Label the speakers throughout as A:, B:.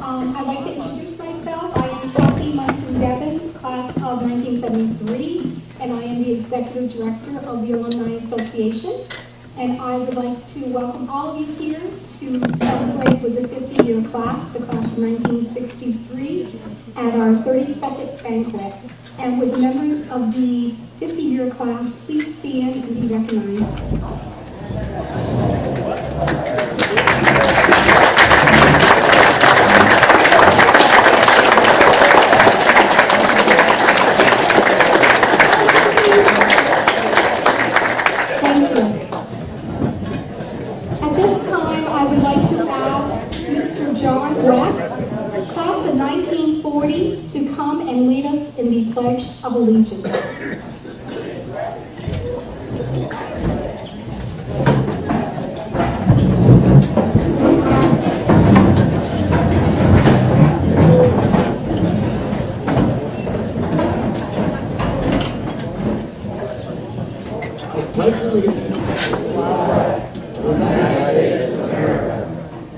A: I'd like to introduce myself. I am Chazy Devon's class of 1973, and I am the Executive Director of the Alumni Association. And I would like to welcome all of you here to celebrate with the 50-year class, the class of 1963, at our 32nd banquet. And with members of the 50-year class, please stand and be recognized. Class of 1940 to come and lead us in the Pledge of Allegiance.
B: Pledge allegiance to the flag of the United States of America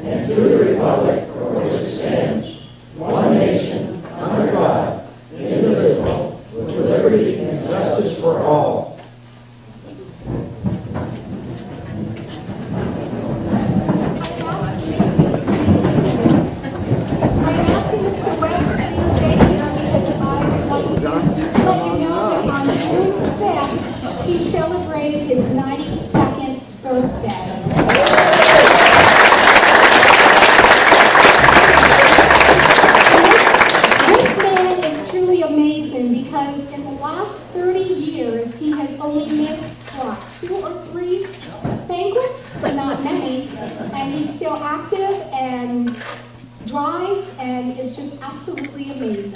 B: and to the republic for which it stands, one nation, under God, indivisible, with liberty and justice for all.
A: He celebrated his 92nd birthday. This man is truly amazing because in the last 30 years, he has only missed he's still active and drives, and is just absolutely amazing.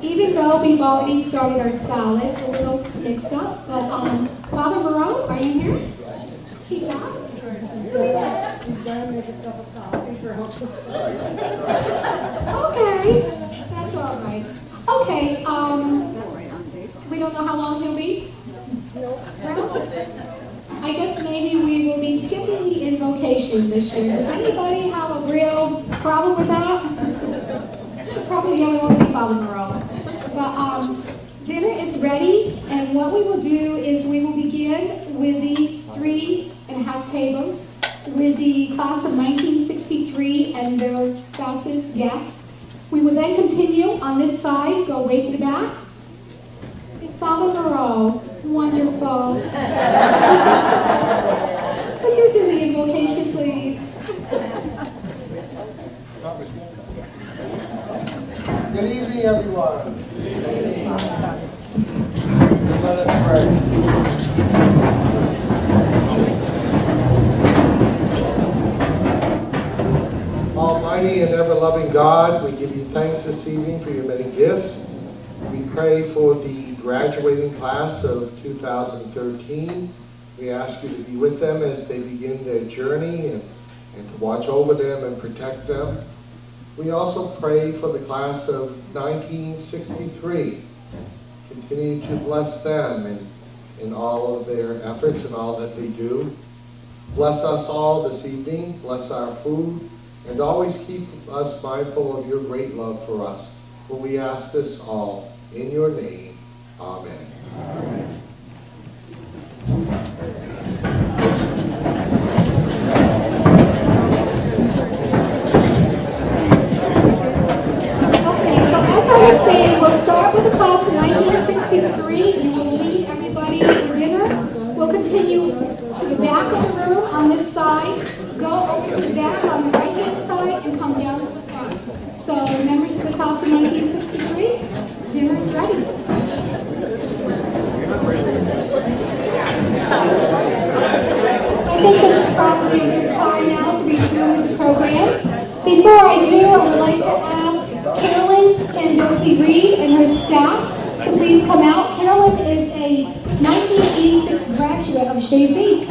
A: Even though we've already started our salads, a little mix-up, but Father Moreau, are you here? Keep that. Okay, that's all right. Okay, we don't know how long he'll be? Well, I guess maybe we will be skipping the invocation this year. Does anybody have a real problem with that? Probably the only one will be Father Moreau. But dinner is ready, and what we will do is we will begin with these 3.5 tables with the class of 1963 and their spouses, guests. We will then continue on this side, go way to the back. Father Moreau, wonderful. Would you do the invocation, please?
C: Good evening, everyone. Let us pray. Almighty and ever-loving God, we give you thanks this evening for your many gifts. We pray for the graduating class of 2013. We ask you to be with them as they begin their journey and to watch over them and protect them. We also pray for the class of 1963. Continue to bless them in all of their efforts and all that they do. Bless us all this evening. Bless our food. And always keep us mindful of your great love for us. For we ask this all in your name. Amen. Amen.
A: We'll start with the class of 1963. We will lead everybody to dinner. We'll continue to the back of the room on this side, go over to the back on the right-hand side, and come down to the front. So, members of the class of 1963, dinner is ready. I think this is probably a good time now to resume the program. Before I do, I would like to ask Carolyn and Josie Reed and her staff to please come out. Carolyn is a 1986 graduate of Chazy.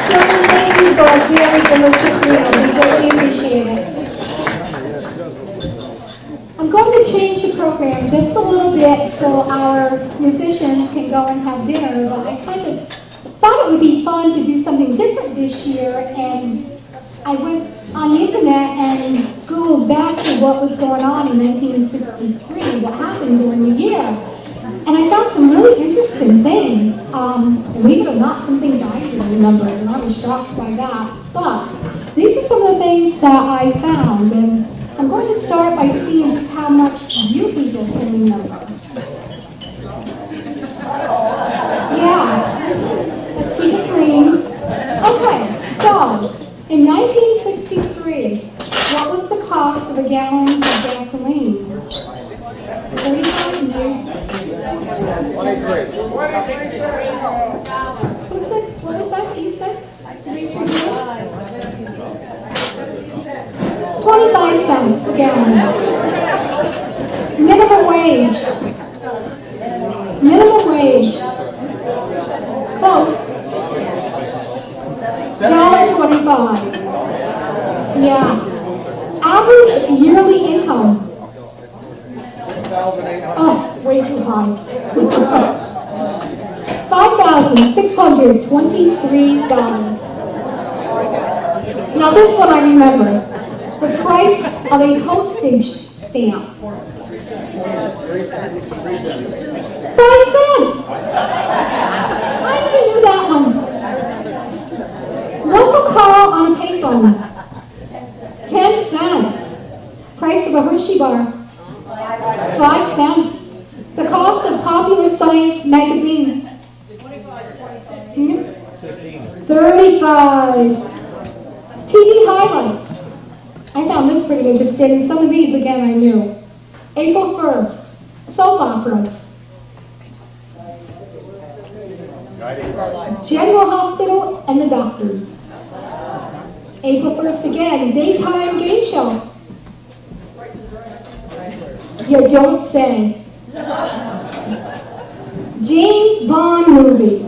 A: Carolyn, thank you for a very delicious meal. We really appreciate it. I'm going to change the program just a little bit so our musicians can go and have dinner, but I kind of thought it would be fun to do something different this year, and I went on the internet and Googled back to what was going on in 1963, what happened during the year, and I found some really interesting things. Believe it or not, some things I didn't remember, and I was shocked by that. But these are some of the things that I found, and I'm going to start by seeing just how much you people can remember. Yeah. Let's keep it clean. Okay, so in 1963, what was the cost of a gallon of gasoline? 35 years.
C: 23.
A: Who said, what was that you said? 25 cents a gallon. Minimum wage. Minimum wage. Close. $1.25. Yeah. Average yearly income. Oh, way too high. $5,623. Now this one I remember. The price of a postage stamp. 5 cents. I even knew that one. Local call on a payphone. 10 cents. Price of a Hershey bar. 5 cents. The cost popular science magazine? 35. TV highlights. I found this pretty interesting, and some of these, again, I knew. April 1st, soap operas. General Hospital and the Doctors. April 1st again, daytime game show. You don't say. James Bond movie.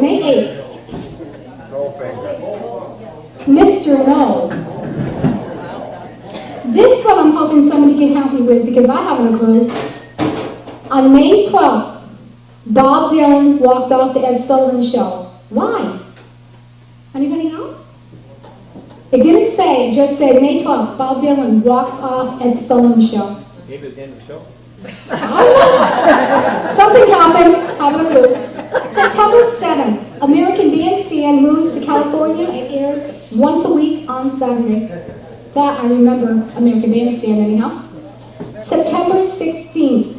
A: May 8th. Mr. No. This one I'm hoping somebody can help me with because I haven't a clue. On May 12th, Bob Dylan walked off the Ed Sullivan Show. Why? Anybody know? It didn't say, it just said May 12th, Bob Dylan walks off Ed Sullivan Show.
D: Maybe it's the end of the show.
A: I don't know. Something happened. Haven't a clue. September 7th, American Bandstand moves to California. It airs once a week on Saturday. That I remember, American Bandstand anyhow. September 16th,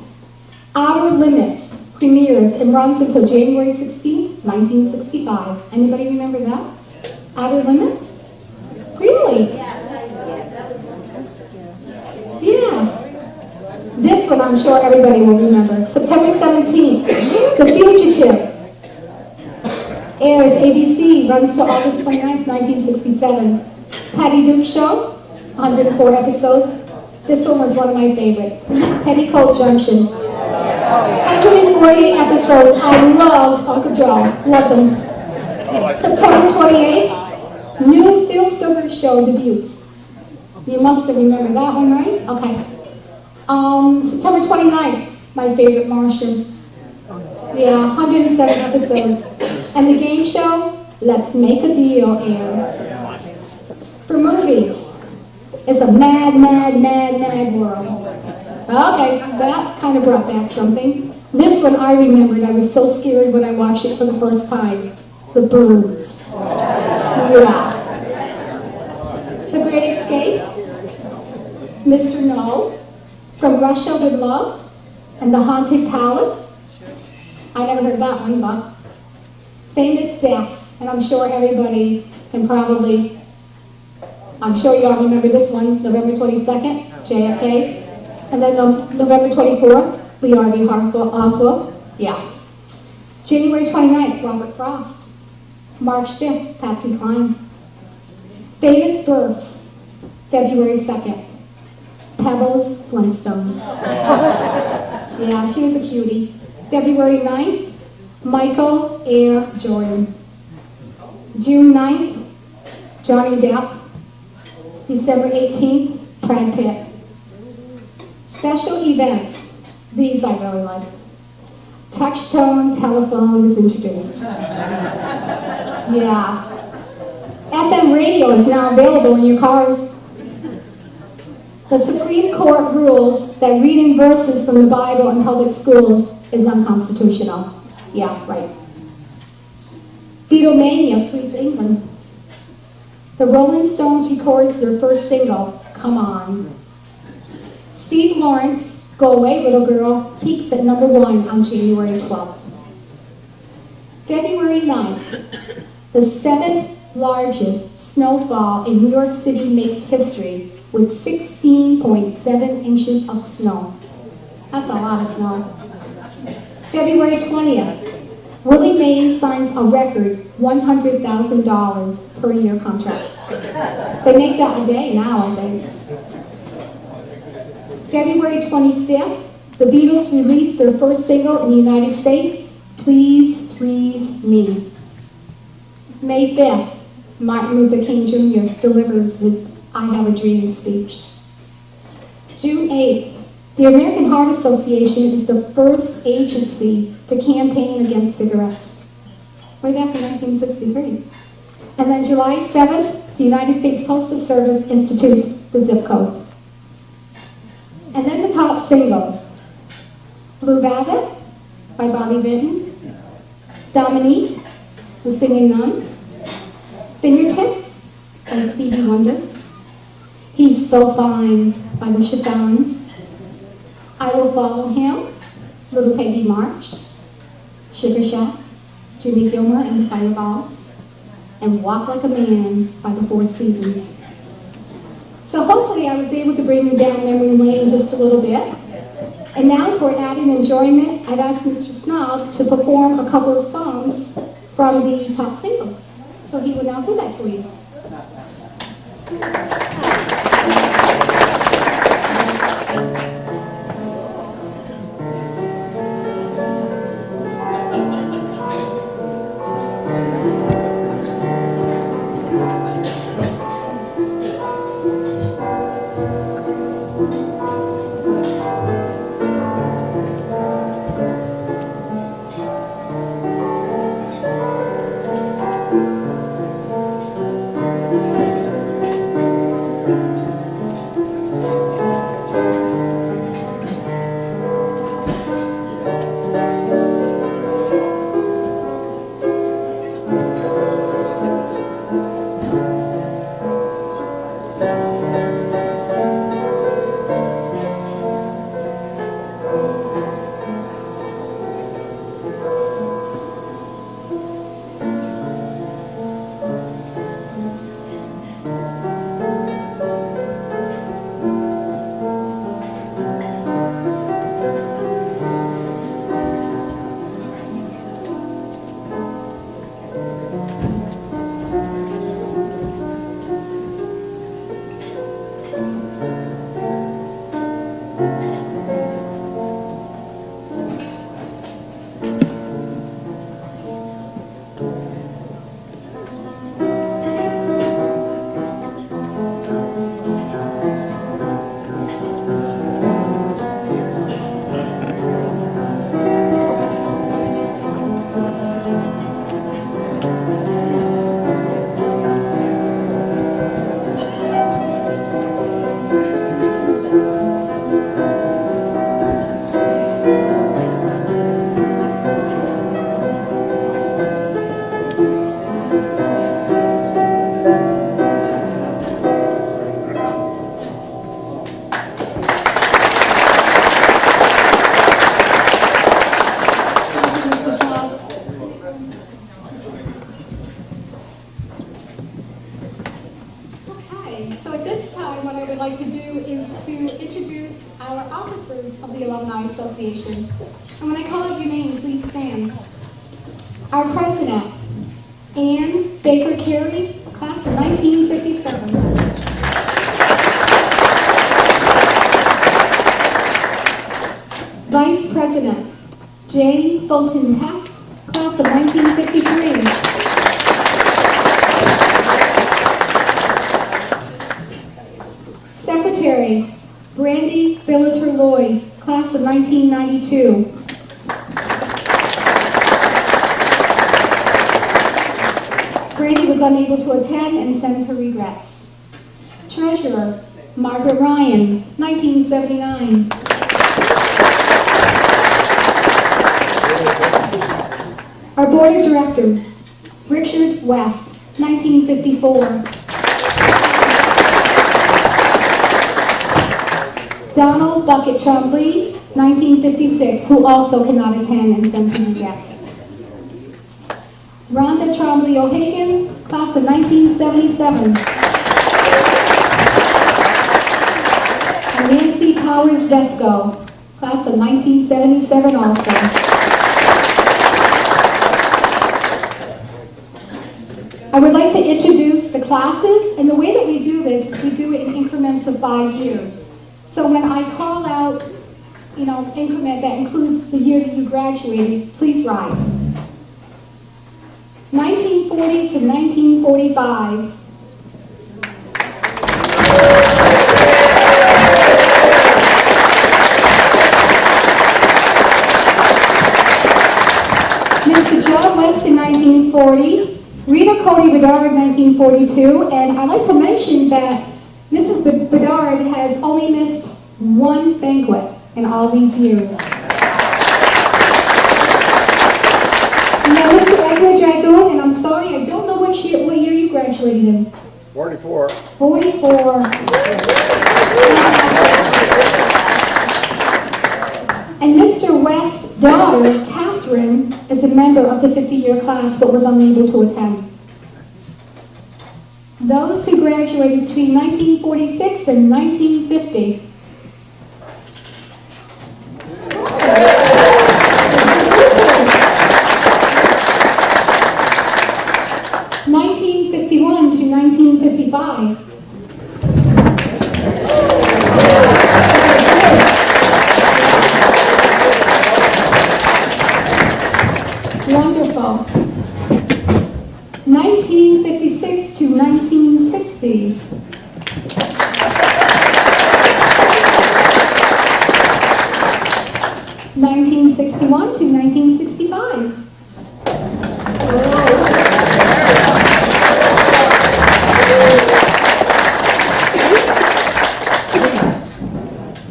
A: Outer Limits premieres and runs until January 16th, 1965. Anybody remember that? Outer Limits? Really? Yeah. This one I'm sure everybody will remember. September 17th, The Fugitive. Airs ABC, runs to August 29th, 1967. Patty Duke Show, 104 episodes. This one was one of my favorites. Petticoat Junction. 148 episodes. I loved Uncle Joe. Loved them. September 28th, new Phil Silvers Show debuts. You must have remembered that one, right? Okay. September 29th, my favorite Martian. Yeah, 107 episodes. And the game show, Let's Make a Deal airs. For movies, it's a mad, mad, mad, mad world. Okay, that kind of brought back something. This one I remembered. I was so scared when I watched it for the first time. The Birds. Yeah. The Great Escape. Mr. No. From Russia with Love. And The Haunted Palace. I never heard that one, but. Famous Deaths. And I'm sure everybody can probably, I'm sure you all remember this one. November 22nd, JFK. And then November 24th, Lee Harvey Oswald. Yeah. January 29th, Robert Frost. March 5th, Patsy Cline. Famous births, February 2nd. Pebbles Flintstone. Yeah, she was a cutie. February 9th, Michael Air Jordan. June 9th, Johnny Depp. December 18th, Brad Pitt. Special events. These I really like. Touch-tone telephone is introduced. Yeah. FM radio is now available in your cars. The Supreme Court rules that reading verses from the Bible in public schools is unconstitutional. Yeah, right. Beatlemania sweeps England. The Rolling Stones records their first single, Come On. Steve Lawrence, Go Away Little Girl, peaks at #1 on January 12th. February 9th, the 7th largest snowfall in New York City makes history with 16.7 inches of snow. That's a lot of snow. February 20th, Willie Mays signs a record $100,000 per year contract. They make that a day now, I think. February 25th, the Beatles released their first single in the United States, Please, Please Me. May 5th, Martin Luther King Jr. delivers his I Have a Dream speech. June 8th, the American Heart Association is the first agency to campaign against cigarettes. Way back in 1963. And then July 7th, the United States Postal Service institutes the zip codes. And then the top singles. Blue Velvet by Bobby Vinton. Dominique, the Singing Nun. Fingertips by Stevie Wonder. He's So Fine by the Chiffons. I Will Follow Him Little Peggy March, Sugar Shack, Jimmy Gilmer and the Fireballs, and Walk Like a Man by the Four Seasons. So hopefully I was able to bring you down memory lane just a little bit. And now for added enjoyment, I've asked Mr. Snob to perform a couple of songs from the top singles. So he will now do that for you. So at this time, what I would like to do is to introduce our officers of the Alumni Association. And when I call out your name, please stand. Our president, Ann Baker Carey, class of 1957. Vice President, J. Fulton Hess, class of 1953. Secretary, Brandy Billiter Lloyd, class of 1992. Brandy was unable to attend and sends her regrets. Treasurer, Margaret Ryan, 1979. Our Board of Directors, Richard West, 1954. Donald Bucket Trombley, 1956, who also cannot attend and sends his regrets. Rhonda Trombley O'Hagan, class of 1977. And Nancy Powers Vesco, class of 1977 also. I would like to introduce the classes, and the way that we do this is we do it in increments of 5 years. So when I call out, increment that includes the year that you graduated, please rise. 1940 to 1945. Mr. John West in 1940, Rita Cody Bedard in 1942, and I'd like to mention that Mrs. Bedard has only missed one banquet in all these years. Now, Mr. Edward Dragoon, and I'm sorry, I don't know what year you graduated in.
B: 44.
A: 44. And Mr. West daughter, Catherine, is a member of the 50-year class but was unable to attend. Those who graduated between 1946 and 1950. (1951 to 1955). Wonderful. 1956 to 1960. (1961 to 1965).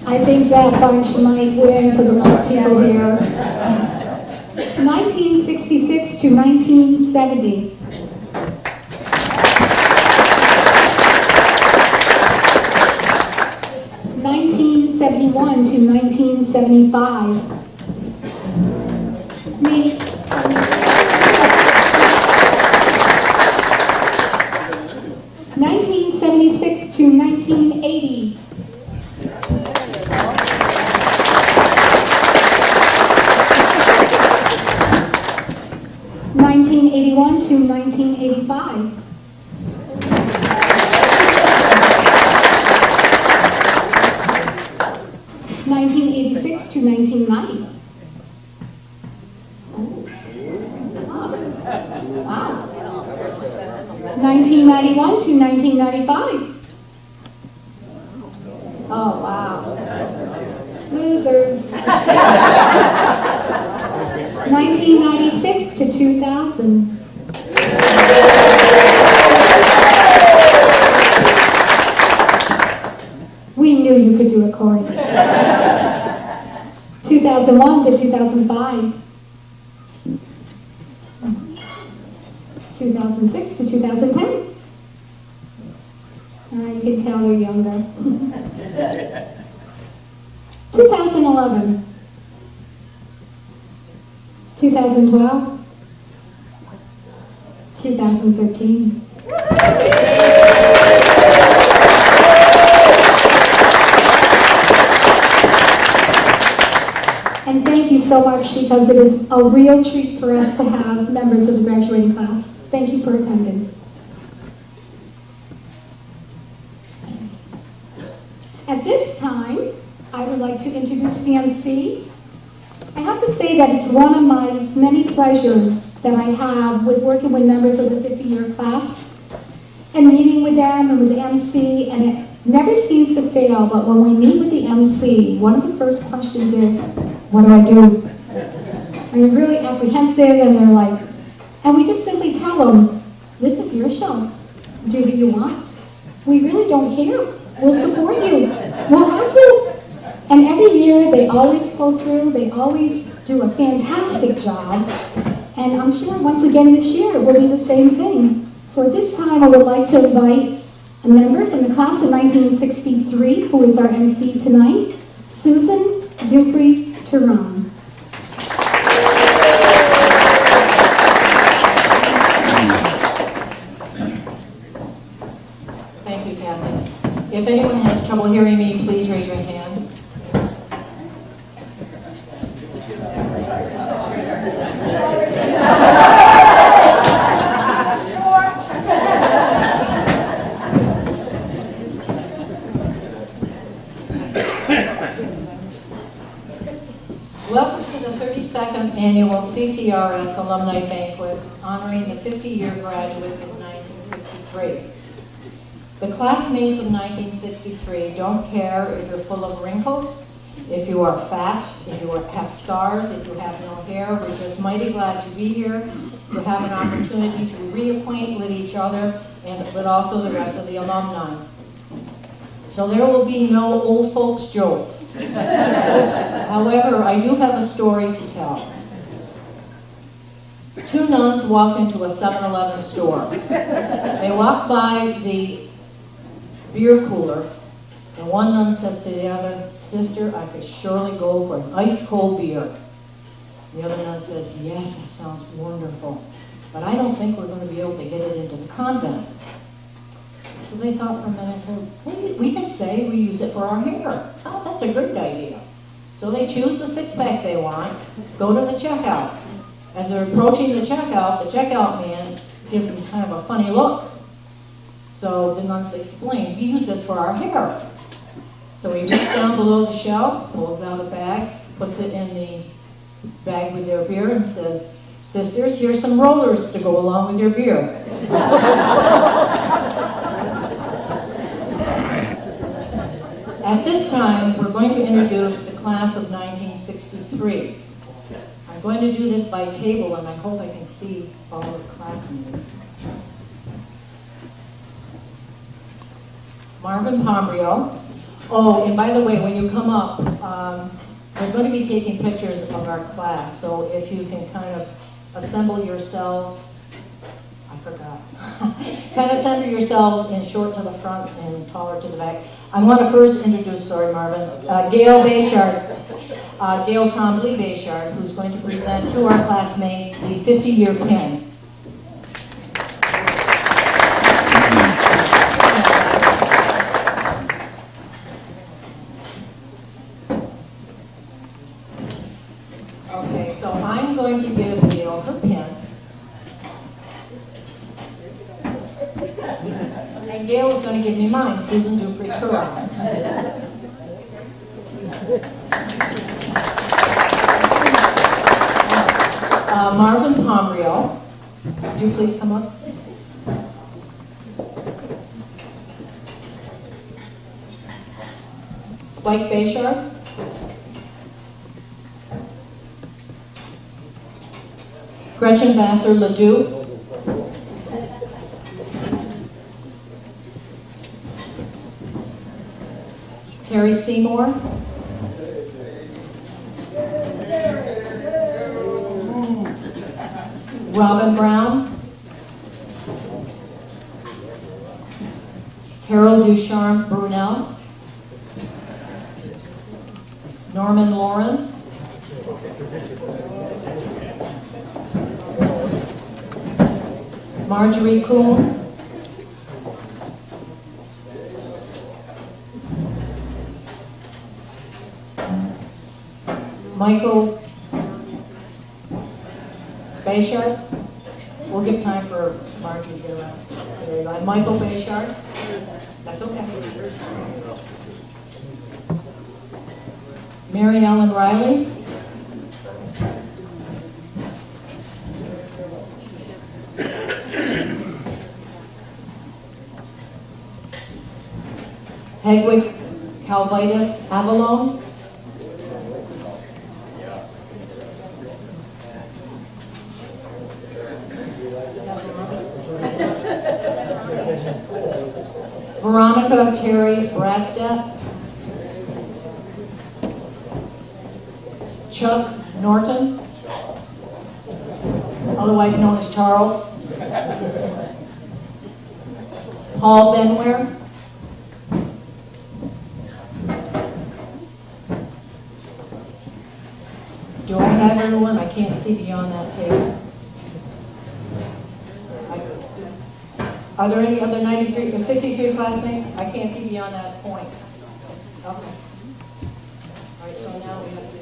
A: I think that bunch might win for the most people here. 1966 to 1970. (1971 to 1975). 1976 to 1980. 1981 to 1985. 1986 to 1990. Wow. 1991 to 1995. Oh, wow. Losers. 1996 to 2000. We knew you could do it, Corey. 2001 to 2005. 2006 to 2010. You can tell you're younger. 2011. 2012. 2013. And thank you so much, because it is a real treat for us to have members of the graduating class. Thank you for attending. At this time, I would like to introduce the MC. I have to say that it's one of my many pleasures that I have with working with members of the 50-year class and meeting with them and with the MC, and it never seems to fail, but when we meet with the MC, one of the first questions is, what do I do? And they're really apprehensive, and they're like, and we just simply tell them, this is your show. Do what you want. We really don't care. We'll support you. We'll help you. And every year, they always pull through. They always do a fantastic job. And I'm sure once again this year, it will be the same thing. So at this time, I would like to invite a member from the class of 1963, who is our MC tonight, Susan Dupree-Turan.
D: Thank you, Kathy. If anyone has trouble hearing me, please raise your hand. Welcome to the 32nd Annual CCRS Alumni Banquet, honoring the 50-year graduates of 1963. The classmates of 1963 don't care if you're full of wrinkles, if you are fat, if you have scars, if you have no hair. We're just mighty glad to be here, to have an opportunity to reacquaint with each other, but also the rest of the alumni. So there will be no old folks jokes. However, I do have a story to tell. Two nuns walked into a 7-Eleven store. They walked by the beer cooler, and one nun says to the other, "Sister, I could surely go for an ice cold beer." The other nun says, yes, that sounds wonderful, but I don't think we're going to be able to get it into the convent. So they thought for a minute, we can say we use it for our hair. Oh, that's a great idea. So they choose the six-pack they want, go to the checkout. As they're approaching the checkout man gives them kind of a funny look. So the nuns explain, we use this for our hair. So he reaches down below the shelf, pulls out a bag, puts it in the bag with their beer and says, sisters, here's some rollers to go along with your beer. At this time, we're going to introduce the class of 1963. I'm going to do this by table, and I hope I can see all the classmates. Marvin Pombrio. Oh, and by the way, when you come up, we're going to be taking pictures of our class, so if you can kind of assemble yourselves, I forgot, kind of assemble yourselves in short to the front and taller to the back. I want to first introduce, sorry Marvin, Gail Bayshard, Gail Trombley Bayshard, who's going to present to our classmates the 50-year pin. Okay, so I'm going to give Gail her pin. And Gail is going to give me mine, Susan Dupree Turon. Marvin Pombrio, would you please come up? Spike Bayshard. Gretchen Vassar-Ledoux. Terry Seymour. Robin Brown. Carol Ducharme Brunel. Norman Lauren. Marjorie Kuhn. Michael Bayshard. We'll give time for Marjorie to get around. There you go. Michael Bayshard. That's okay. Mary Ellen Riley. Hedwig Calvitis Avalon. Veronica Terry Bradstadt. Chuck Norton, otherwise known as Charles. Paul Benware. Do I have everyone? I can't see beyond that table. Are there any other 93 or 63 classmates? I can't see beyond that point. Okay. All right, so now we have to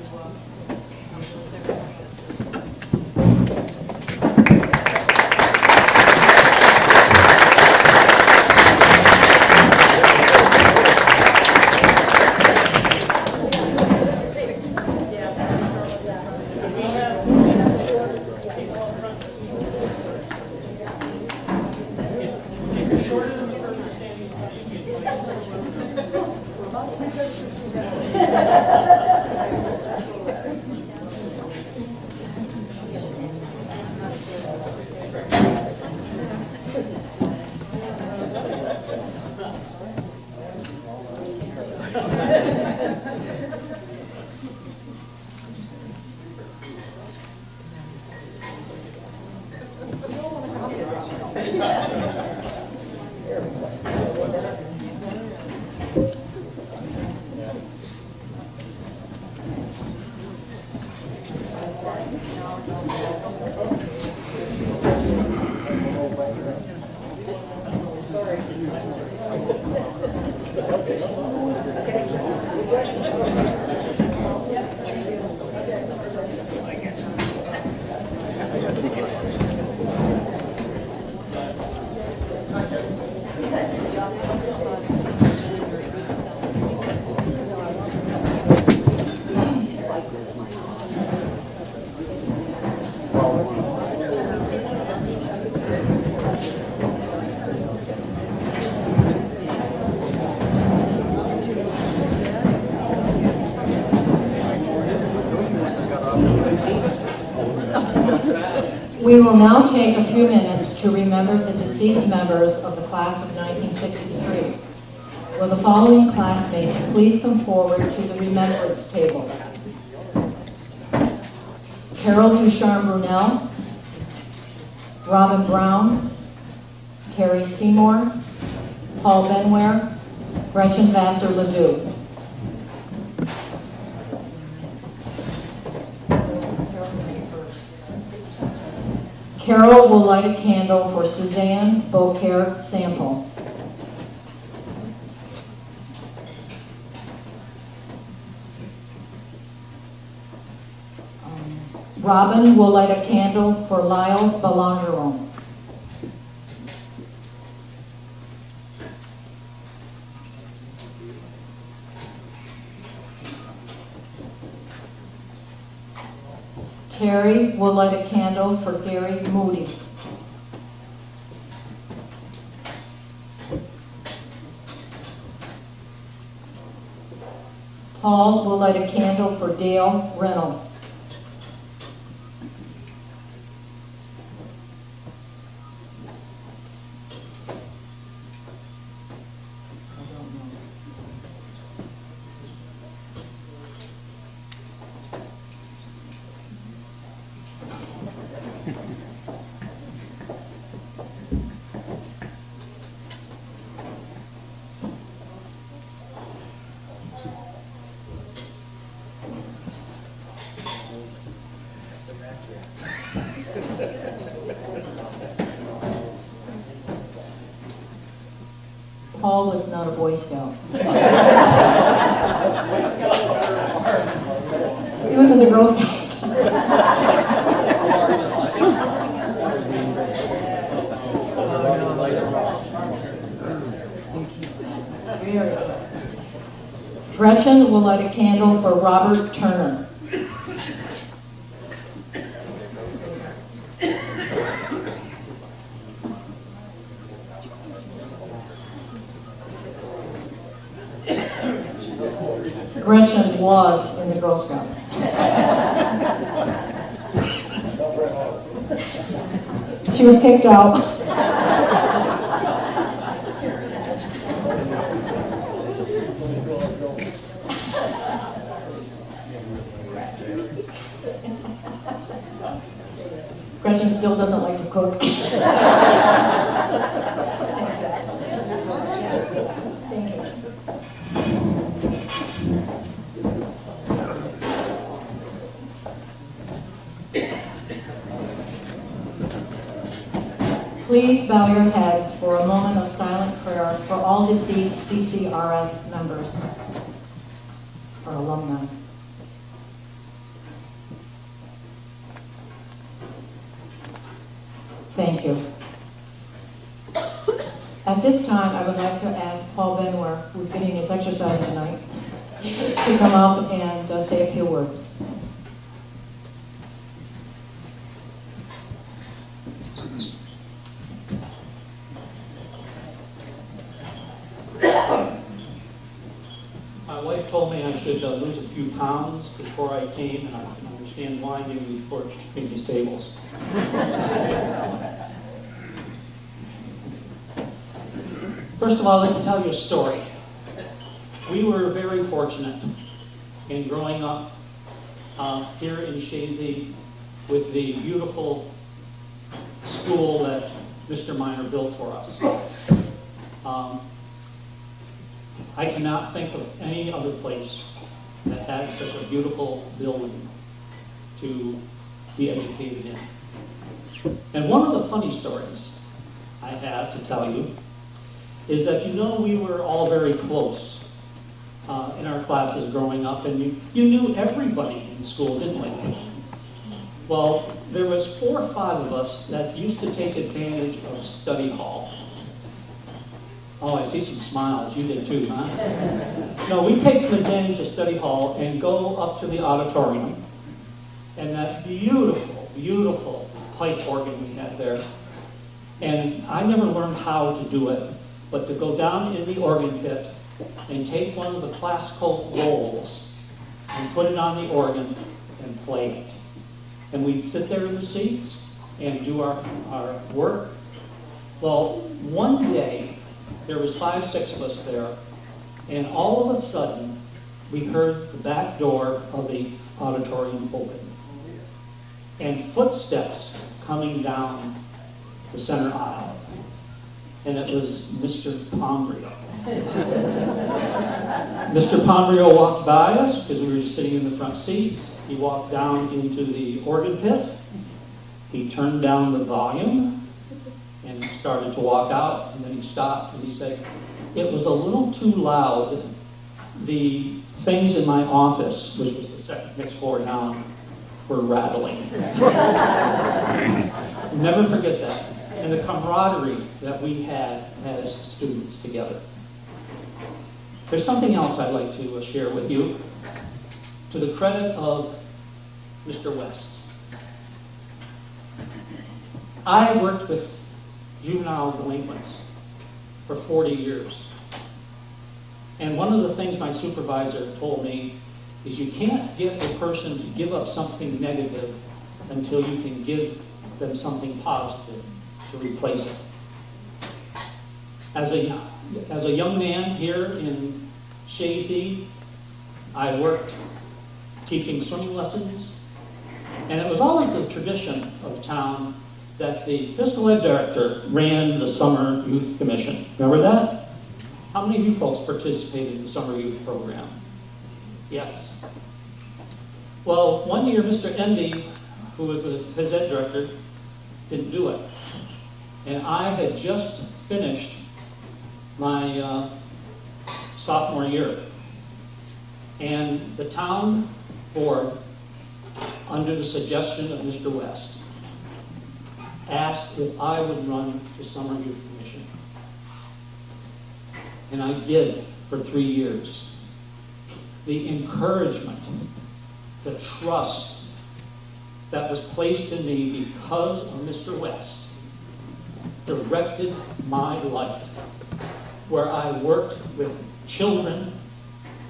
D: We will now take a few minutes to remember the deceased members of the class of 1963. Will the following classmates please come forward to the remembrance table? Carol Ducharme Brunel, Robin Brown, Terry Seymour, Paul Benware, Gretchen Vassar-Ledoux. Carol will light a candle for Suzanne Beaucaire Sample. Robin will light a candle for Lyle Belangeron. Terry will light a candle for Gary Moody. Paul will light a candle for Dale Reynolds. Paul was not a Boy Scout. He was in the Girl Scouts. Gretchen will light a candle for Robert Turner. Gretchen was in the Girl Scouts. She was kicked out. Gretchen still doesn't like to cook. Please bow your heads for a moment of silent prayer for all deceased CCRS members or alumni. Thank you. At this time, I would like to ask Paul Benware, who's getting his exercise tonight, to come up and say a few words.
E: My wife told me I should lose a few pounds before I came, and I can understand why maybe before previous tables. First of all, I'd like to tell you a story. We were very fortunate in growing up here in Chazy with the beautiful school that Mr. Miner built for us. I cannot think of any other place that had such a beautiful building to be educated in. And one of the funny stories I have to tell you is that, you know, we were all very close in our classes growing up, and you knew everybody in school, didn't you? Well, there was 4 or 5 of us that used to take advantage of study hall. Oh, I see some smiles. You did too, huh? No, we take some advantage of study hall and go up to the auditorium, and that beautiful, beautiful pipe organ we had there. And I never learned how to do it, but to go down in the organ pit and take one of the classical rolls and put it on the organ and play it. And we'd sit there in the seats, and do our work. Well, one day, there was 5, 6 of us there, and all of a sudden, we heard the back door of the auditorium open, and footsteps coming down the center aisle. And it was Mr. Pombrio. Mr. Pombrio walked by us because we were just sitting in the front seats. He walked down into the organ pit. He turned down the volume and started to walk out, and then he stopped and he said, "It was a little too loud. The things in my office," which was the second next floor down, "were rattling." Never forget that. And the camaraderie that we had as students together. There's something else I'd like to share with you, to the credit of Mr. West. I worked with juvenile delinquents for 40 years. And one of the things my supervisor told me is you can't get a person to give up something negative until you can give them something positive to replace it. As a young man here in Chazy, I worked teaching swimming lessons, and it was always the tradition of the town that the fiscal ed director ran the summer youth commission. Remember that? How many of you folks participated in the summer youth program? Yes. Well, one year Mr. Endy, who was the phys ed director, didn't do it. And I had just finished my sophomore year. And the town board, under the suggestion of Mr. West, asked if I would run the summer youth commission. And I did for 3 years. The encouragement, the trust that was placed in me because of Mr. West directed my life, where I worked with children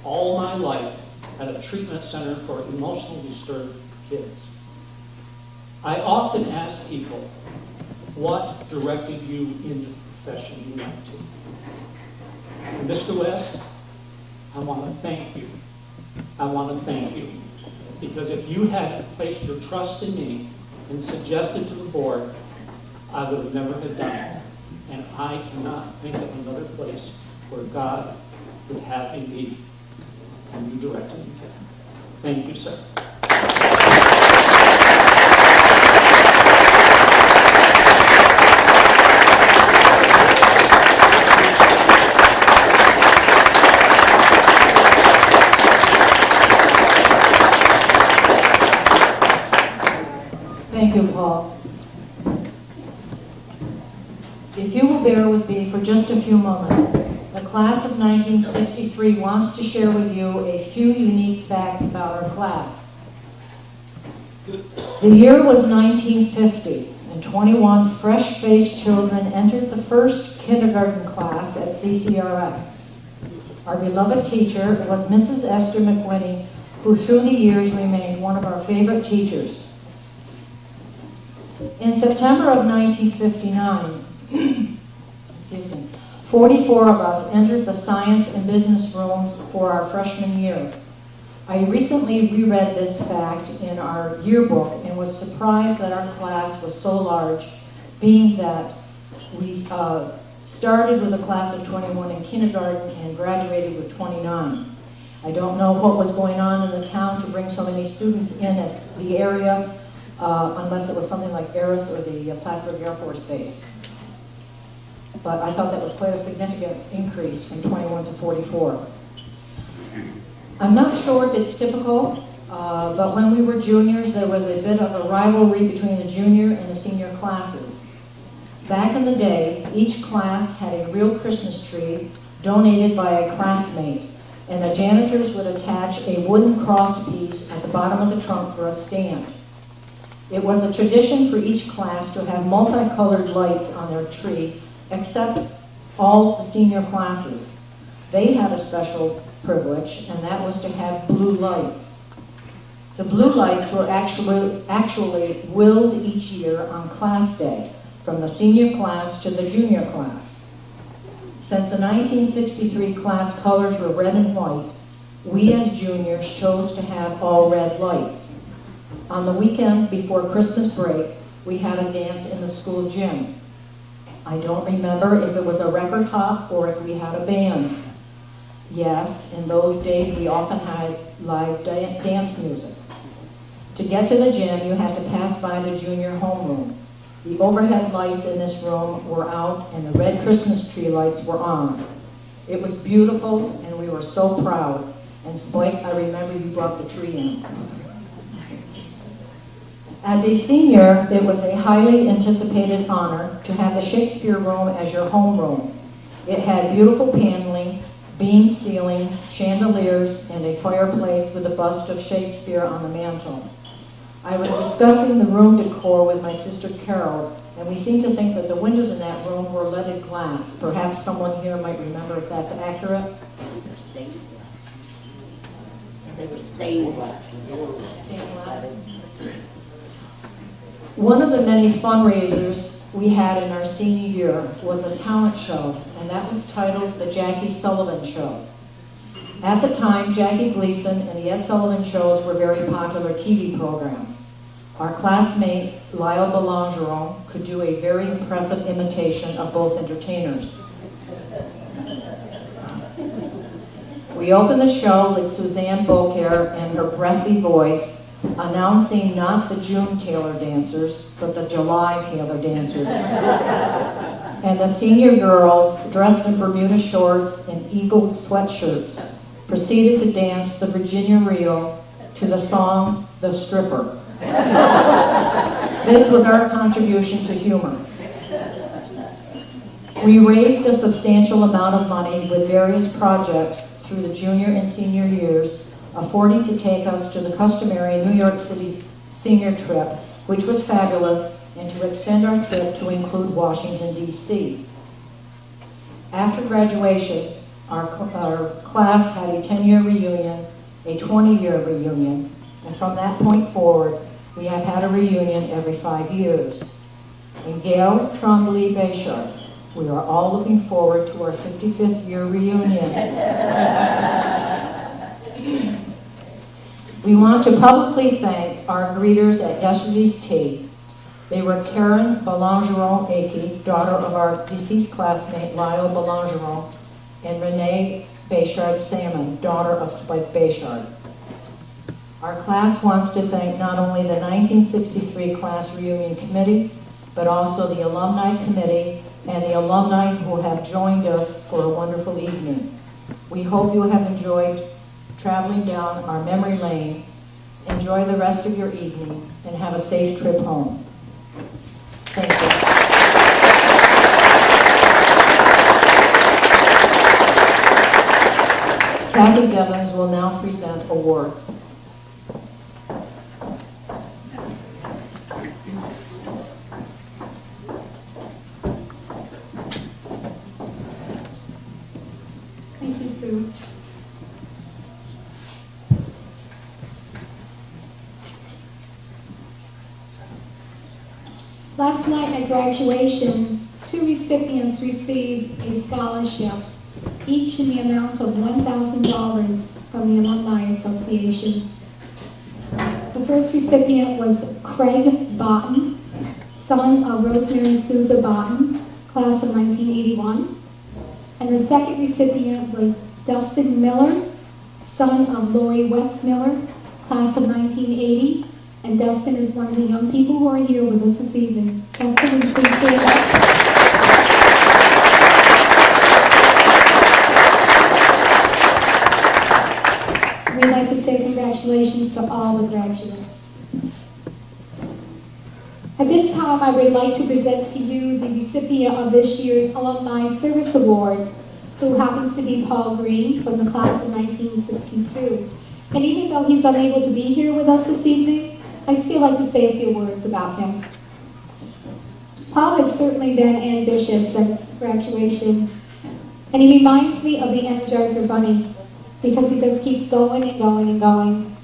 E: all my life at a treatment center for emotionally disturbed kids. I often ask people, what directed you into the profession you went to? And Mr. West, I want to thank you. I want to thank you. Because if you had placed your trust in me and suggested to the board, I would have never have done it. And I cannot think of another place where God would have me be, and you directed me. Thank you, sir.
D: Thank you, Paul. If you will bear with me for just a few moments, the class of 1963 wants to share with you a few unique facts about our class. The year was 1950, and 21 fresh-faced children entered the first kindergarten class at CCRS. Our beloved teacher was Mrs. Esther McWhinney, who through the years remained one of our favorite teachers. In September of 1959, 44 of us entered the science and business rooms for our freshman year. I recently reread this fact in our yearbook and was surprised that our class was so large, being that we started with a class of 21 in kindergarten and graduated with 29. I don't know what was going on in the town to bring so many students in at the area, unless it was something like Eris or the Plattsburgh Air Force Base. But I thought that was quite a significant increase from 21 to 44. I'm not sure if it's typical, but when we were juniors, there was a bit of a rivalry between the junior and the senior classes. Back in the day, each class had a real Christmas tree donated by a classmate, and the janitors would attach a wooden cross piece at the bottom of the trunk for a stand. It was a tradition for each class to have multicolored lights on their tree, except all the senior classes. They had a special privilege, and that was to have blue lights. The blue lights were actually willed each year on class day, from the senior class to the junior class. Since the 1963 class colors were red and white, we as juniors chose to have all red lights. On the weekend before Christmas break, we had a dance in the school gym. I don't remember if it was a record hop or if we had a band. Yes, in those days we often had live dance music. To get to the gym, you had to pass by the junior homeroom. The overhead lights in this room were out and the red Christmas tree lights were on. It was beautiful and we were so proud. And Spike, I remember you brought the tree in. As a senior, it was a highly anticipated honor to have the Shakespeare Room as your homeroom. It had beautiful paneling, beam ceilings, chandeliers, and a fireplace with a bust of Shakespeare on the mantel. I was discussing the room decor with my sister Carol, and we seemed to think that the windows in that room were leaded glass. Perhaps someone here might remember if that's accurate.
B: They were stained glass.
D: Stained glass. One of the many fundraisers we had in our senior year was a talent show, and that was titled The Jackie Sullivan Show. At the time, Jackie Gleason and the Ed Sullivan shows were very popular TV programs. Our classmate, Lyle Belangeron, could do a very impressive imitation of both entertainers. We opened the show with Suzanne Beaucaire and her breathy voice, announcing not the June Taylor dancers, but the July Taylor dancers. And the senior girls, dressed in Bermuda shorts and eagle sweatshirts, proceeded to dance the Virginia Reel to the song, The Stripper. This was our contribution to humor. We raised a substantial amount of money with various projects through the junior and senior years, affording to take us to the customary New York City senior trip, which was fabulous, and to extend our trip to include Washington, D.C. After graduation, our class had a 10-year reunion, a 20-year reunion, and from that point forward, we have had a reunion every 5 years. In Gail Trombley Bayshard, we are all looking forward to our 55th year reunion. We want to publicly thank our greeters at yesterday's tea. They were Karen Belangeron-Akey, daughter of our deceased classmate Lyle Belangeron, and Renee Bayshard-Salmon, daughter of Spike Bayshard. Our class wants to thank not only the 1963 Class Reunion Committee, but also the Alumni Committee and the alumni who have joined us for a wonderful evening. We hope you have enjoyed traveling down our memory lane. Enjoy the rest of your evening and have a safe trip home. Thank you. Kathy Devins will now present awards.
A: Thank you, Sue. Last night at graduation, 2 recipients received a scholarship, each in the amount of $1,000 from the Alumni Association. The first recipient was Craig Botten, son of Rosemary Souza Botten, class of 1981. And the second recipient was Dustin Miller, son of Lori West Miller, class of 1980. And Dustin is one of the young people who are here with us this evening. Dustin, would you please stand up? We'd like to say congratulations to all the graduates. At this time, I would like to present to you the recipient of this year's Alumni Service Award, who happens to be Paul Green from the class of 1962. And even though he's unable to be here with us this evening, I'd still like to say a few words about him. Paul has certainly been ambitious since graduation, and he reminds me of the Energizer Bunny because he just keeps going and going and going.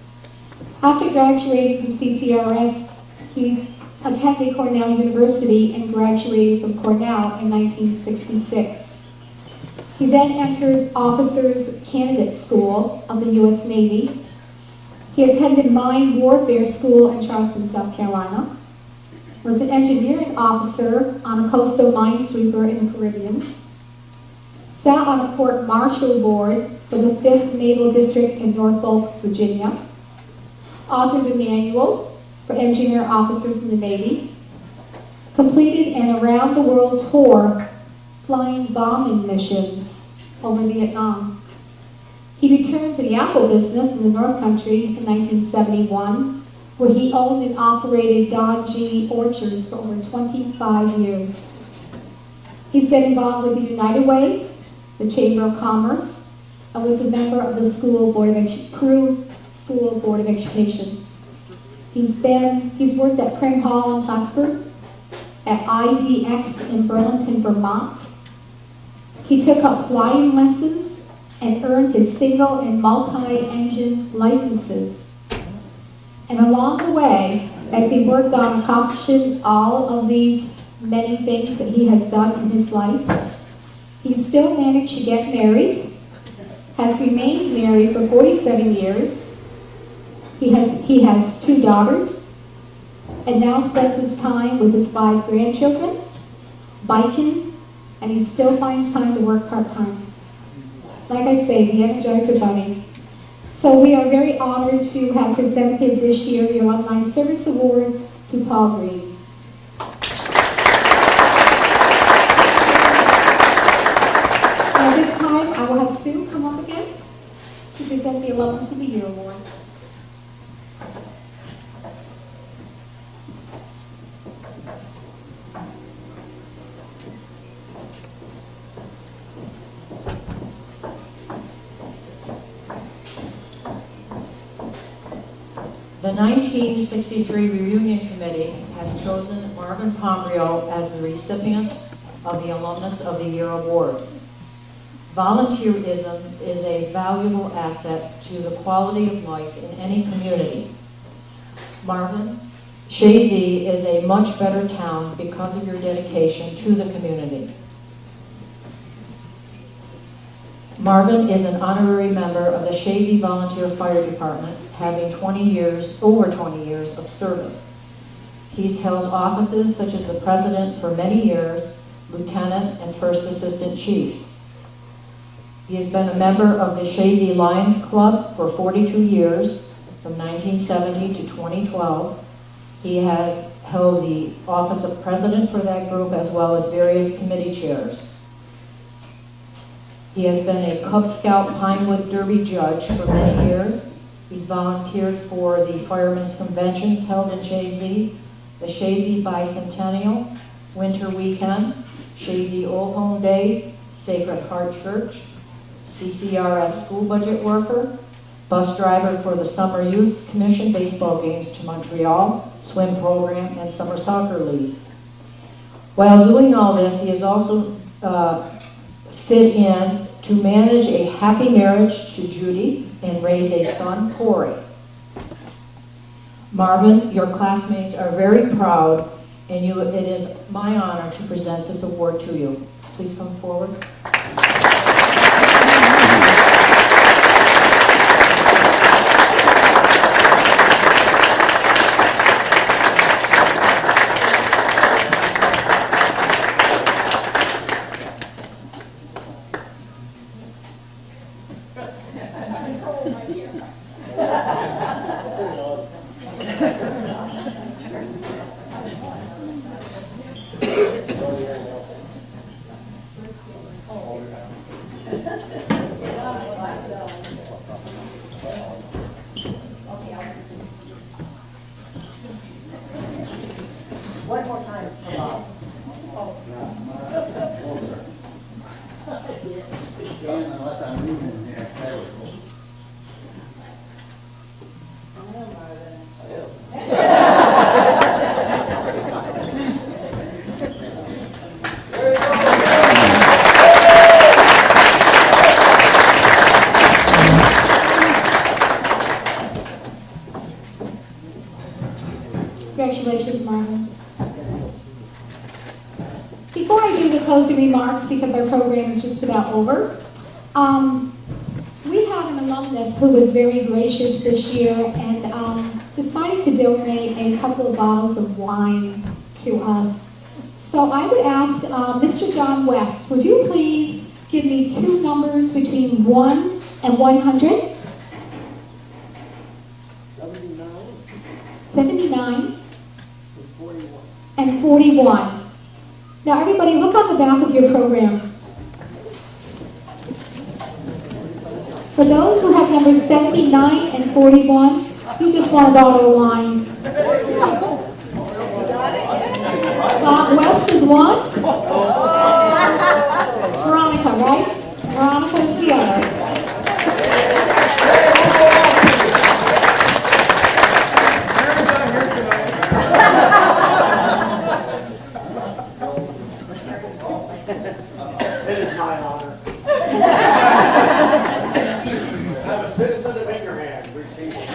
A: After graduating from CCRS, he attended Cornell University and graduated from Cornell in 1966. He then entered Officers Candidate School of the U.S. Navy. He attended Mine Warfare School in Charleston, South Carolina, was an engineering officer on a coastal minesweeper in the Caribbean, sat on a court martial board for the 5th Naval District in Norfolk, Virginia, authored a manual for engineer officers in the Navy, completed an around-the-world tour flying bombing missions over Vietnam. He returned to the apple business in the North Country in 1971, where he owned and operated Don G. orchards for over 25 years. He's been involved with the United Way, the Chamber of Commerce, and was a member of the Crew School Board of Education. He's worked at Prim Hall in Plattsburgh, at IDX in Burlington, Vermont. He took up flying lessons and earned his single and multi-engine licenses. And along the way, as he worked on accomplishing all of these many things that he has done in his life, he still managed to get married, has remained married for 47 years. He has 2 daughters, and now spends his time with his 5 grandchildren, biking, and he still finds time to work part-time. Like I say, the Energizer Bunny. So we are very honored to have presented this year the Alumni Service Award to Paul Green. At this time, I will have Sue come up again to present the Alumnus of the Year Award.
D: The 1963 Reunion Committee has chosen Marvin Pombrio as the recipient of the Alumnus of the Year Award. Volunteerism is a valuable asset to the quality of life in any community. Marvin, Chazy is a much better town because of your dedication to the community. Marvin is an honorary member of the Chazy Volunteer Fire Department, having over 20 years of service. He's held offices such as the president for many years, lieutenant, and first assistant chief. He has been a member of the Chazy Lions Club for 42 years, from 1970 to 2012. He has held the office of president for that group as well as various committee chairs. He has been a Cub Scout Pinewood Derby judge for many years. He's volunteered for the Firemen's Conventions held in Chazy, the Chazy Bicentennial, Winter Weekend, Chazy Old Home Days, Sacred Heart Church, CCRS school budget worker, bus driver for the Summer Youth Commission baseball games to Montreal, swim program, and summer soccer league. While doing all this, he has also fit in to manage a happy marriage to Judy and raise a son, Corey. Marvin, your classmates are very proud, and it is my honor to present this award to you. Please come forward.
B: One more time for Bob.
F: Unless I'm moving here.
A: Congratulations, Marvin. Before I do the closing remarks, because our program is just about over, we have an alumnus who was very gracious this year and decided to donate a couple of bottles of wine to us. So I would ask Mr. John West, would you please give me two numbers between 1 and 100? 79 and 41. Now everybody look on the back of your program. For those who have numbers 79 and 41, you just want a bottle of wine. West is one. Veronica, right? Veronica is the other.
B: It is my honor. As a citizen of Ingerman, receive it.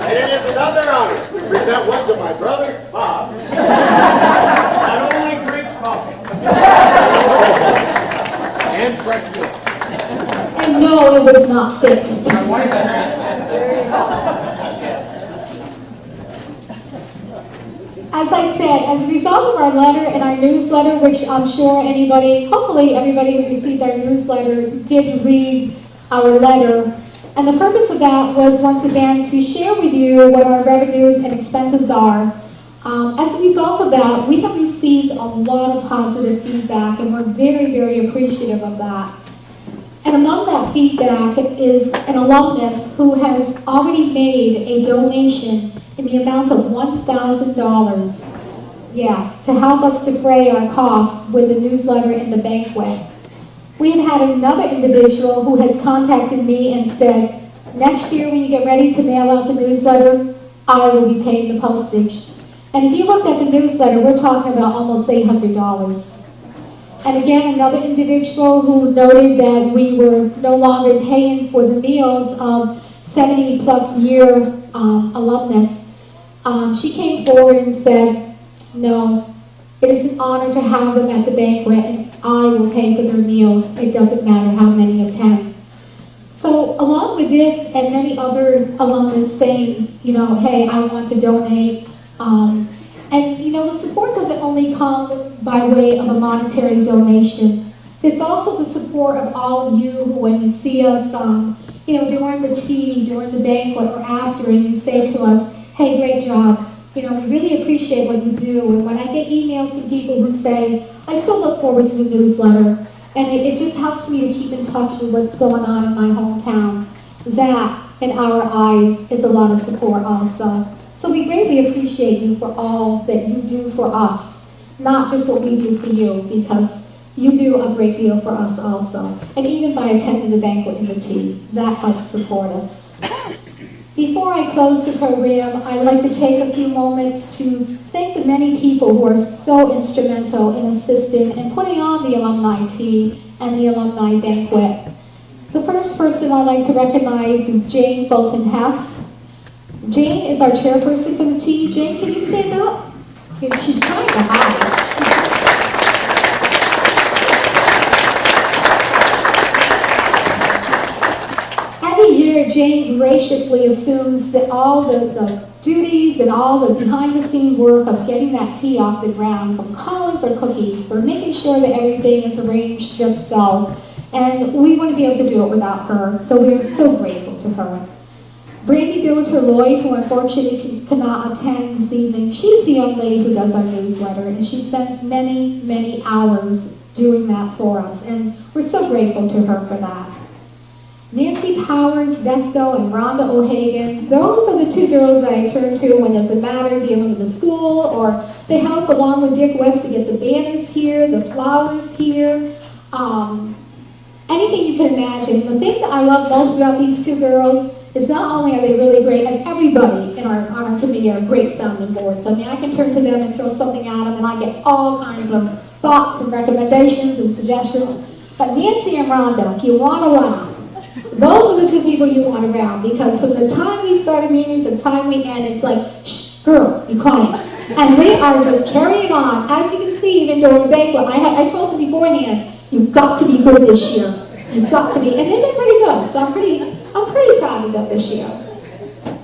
B: And it is another honor to present one to my brother, Bob. Not only drinks coffee and fresh milk.
A: And no, it was not fixed.
B: My wife
A: As I said, as a result of our letter and our newsletter, which I'm sure hopefully everybody who received our newsletter did read our letter. And the purpose of that was, once again, to share with you what our revenues and expenses are. As a result of that, we have received a lot of positive feedback, and we're very, very appreciative of that. And among that feedback is an alumnus who has already made a donation in the amount of $1,000, yes, to help us defray our costs with the newsletter and the banquet. We have had another individual who has contacted me and said, next year when you get ready to mail out the newsletter, I will be paying the postage. And if you looked at the newsletter, we're talking about almost $800. And again, another individual who noted that we were no longer paying for the meals of 70-plus year alumnus. She came forward and said, no, it is an honor to have them at the banquet, and I will pay for their meals. It doesn't matter how many attend. So along with this and many other alumnus saying, hey, I want to donate, and the support doesn't only come by way of a monetary donation. It's also the support of all of you who, when you see us, during the tea, during the banquet, or after, and you say to us, hey, great job. We really appreciate what you do. And when I get emails from people who say, I still look forward to the newsletter, and it just helps me to keep in touch with what's going on in my hometown. That, in our eyes, is a lot of support also. So we greatly appreciate you for all that you do for us, not just what we do for you, because you do a great deal for us also. And even by attending the banquet and the tea, that helps support us. Before I close the program, I'd like to take a few moments to thank the many people who are so instrumental in assisting and putting on the alumni tea and the alumni banquet. The first person I'd like to recognize is Jane Fulton Hess. Jane is our chairperson for the tea. Jane, can you stand up? She's trying to hide. Every year, Jane graciously assumes that all the duties and all the behind-the-scenes work of getting that tea off the ground, from calling for cookies, for making sure that everything is arranged just so. And we wouldn't be able to do it without her, so we're so grateful to her. Brandy Billiter-Lloyd, who unfortunately cannot attend this evening, she's the young lady who does our newsletter, and she spends many, many hours doing that for us, and we're so grateful to her for that. Nancy Powers, Vesco, and Rhonda O'Hagan, those are the two girls that I turn to when there's a matter dealing with the school, or they help along with Dick West to get the banners here, the flowers here, anything you can imagine. The thing that I love most about these two girls is not only are they really great, as everybody on our committee are great sounding boards. I mean, I can turn to them and throw something at them, and I get all kinds of thoughts and recommendations and suggestions. But Nancy and Rhonda, if you want to laugh, those are are the two people you want around, because from the time we start a meeting to the time we end, it's like, shh, girls, be quiet. And they are just carrying on. As you can see, even during the banquet, I told them beforehand, you've got to be good this year. You've got to be, and they've been pretty good, so I'm pretty proud of them this year.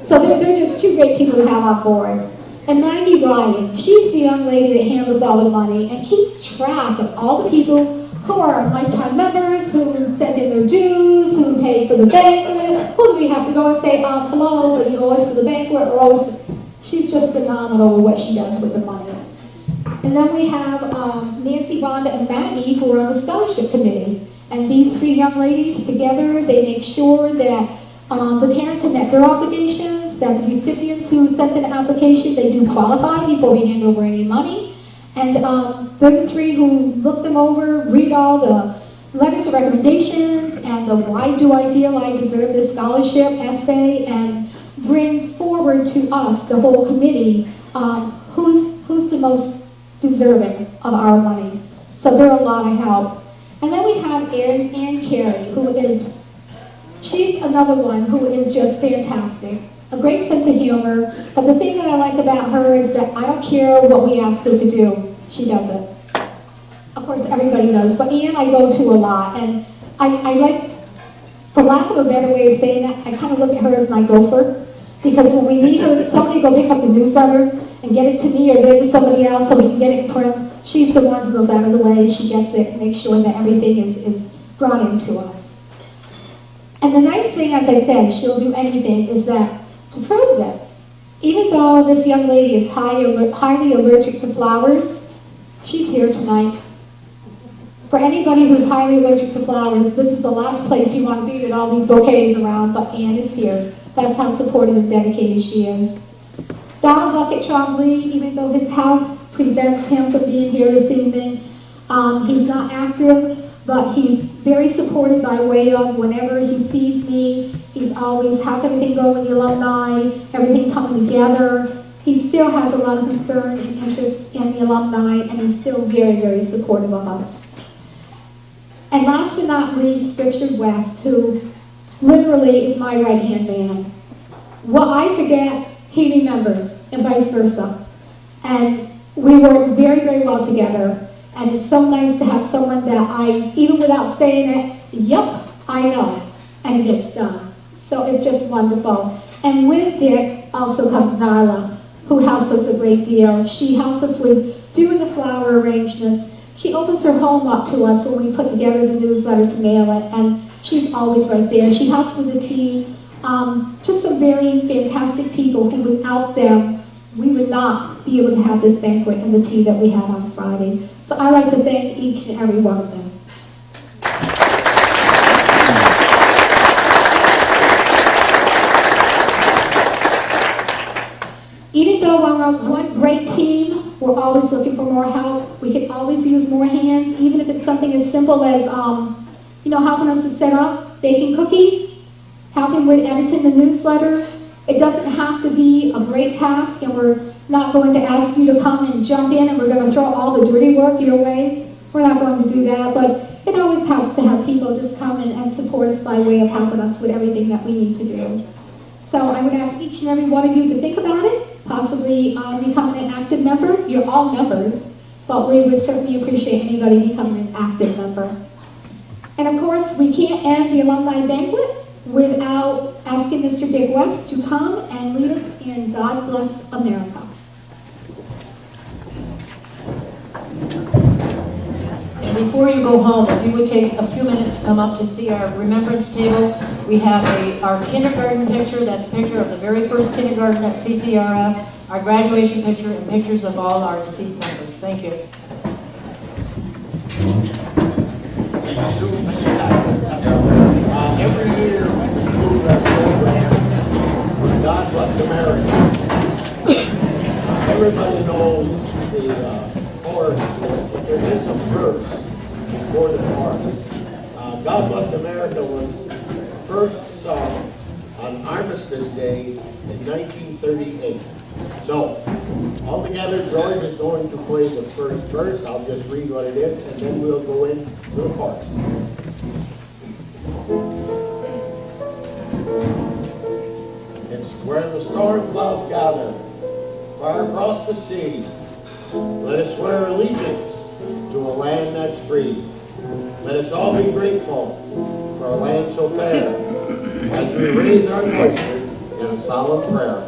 A: So they're just two great people to have on board. And Maggie Ryan, she's the young lady that handles all the money and keeps track of all the people who are lifetime members, who send in their dues, who pay for the banquet, who do we have to go and say, hello, you owe us for the banquet, or owe us. She's just phenomenal with what she does with the money. And then we have Nancy, Rhonda, and Maggie, who are on the scholarship committee. And these three young ladies together, they make sure that the parents have met their obligations, that the recipients who sent an application, they do qualify before we hand over any money. And they're the three who look them over, read all the letters of recommendations, and the why do I feel I deserve this scholarship essay, and bring forward to us, the whole committee, who's the most deserving of our money. So they're a lot of help. And then we have Ann Carey, she's another one who is just fantastic. A great sense of humor, but the thing that I like about her is that I don't care what we ask her to do, she does it. Of course, everybody does, but Ann I go to a lot, and I like, for lack of a better way of saying that, I kind of look at her as my gopher, because when we need her, somebody go pick up the newsletter and get it to me or get it to somebody else so we can get it in print. She's the one who goes out of the way, she gets it, and makes sure that everything is brought into us. And the nice thing, as I said, she'll do anything, is that to prove this, even though this young lady is highly allergic to flowers, she's here tonight. For anybody who's highly allergic to flowers, this is the last place you want to be with all these bouquets around, but Ann is here. That's how supportive and dedicated she is. Donald Bucket Trombley, even though his health prevents him from being here this evening, he's not active, but he's very supportive by way of whenever he sees me, he's always, how's everything going with the alumni, everything coming together. He still has a lot of concern and interest in the alumni, and he's still very, very supportive of us. And last but not least, Richard West, who literally is my right-hand man. What I forget, he remembers, and vice versa. And we work very, very well together. And it's so nice to have someone that I, even without saying it, yep, I know, and it gets done. So it's just wonderful. And with Dick also comes Darla, who helps us a great deal. She helps us with doing the flower arrangements. She opens her home up to us when we put together the newsletter to mail it, and she's always right there. She helps with the tea. Just some very fantastic people who without them, we would not be able to have this banquet and the tea that we had on Friday. So I like to thank each and every one of them. Even though we're one great team, we're always looking for more help. We can always use more hands, even if it's something as simple as, helping us to set up baking cookies, helping with editing the newsletter. It doesn't have to be a great task, and we're not going to ask you to come and jump in and we're going to throw all the dirty work your way. We're not going to do that, but it always helps to have people just come in and support us by way of helping us with everything that we need to do. So I would ask each and every one of you to think about it, possibly becoming an active member. You're all members, but we would certainly appreciate anybody becoming an active member. And of course, we can't end the alumni banquet without asking Mr. Dick West to come and lead us in God Bless America.
D: And before you go home, if you would take a few minutes to come up to see our remembrance table, we have our kindergarten picture. That's a picture of the very first kindergarten at CCRS, our graduation picture, and pictures of all our deceased members. Thank you.
B: Every year, we do that program, God Bless America. Everybody knows the chorus, but there is a verse before the chorus. God Bless America was first sung on Armistice Day in 1938. So, altogether, George is going to play the first verse. I'll just read what it is, and then we'll go into the chorus. where the storm clouds gather, far across the sea. Let us swear allegiance to a land that's free. Let us all be grateful for a land so fair, as we raise our voices in a solemn prayer.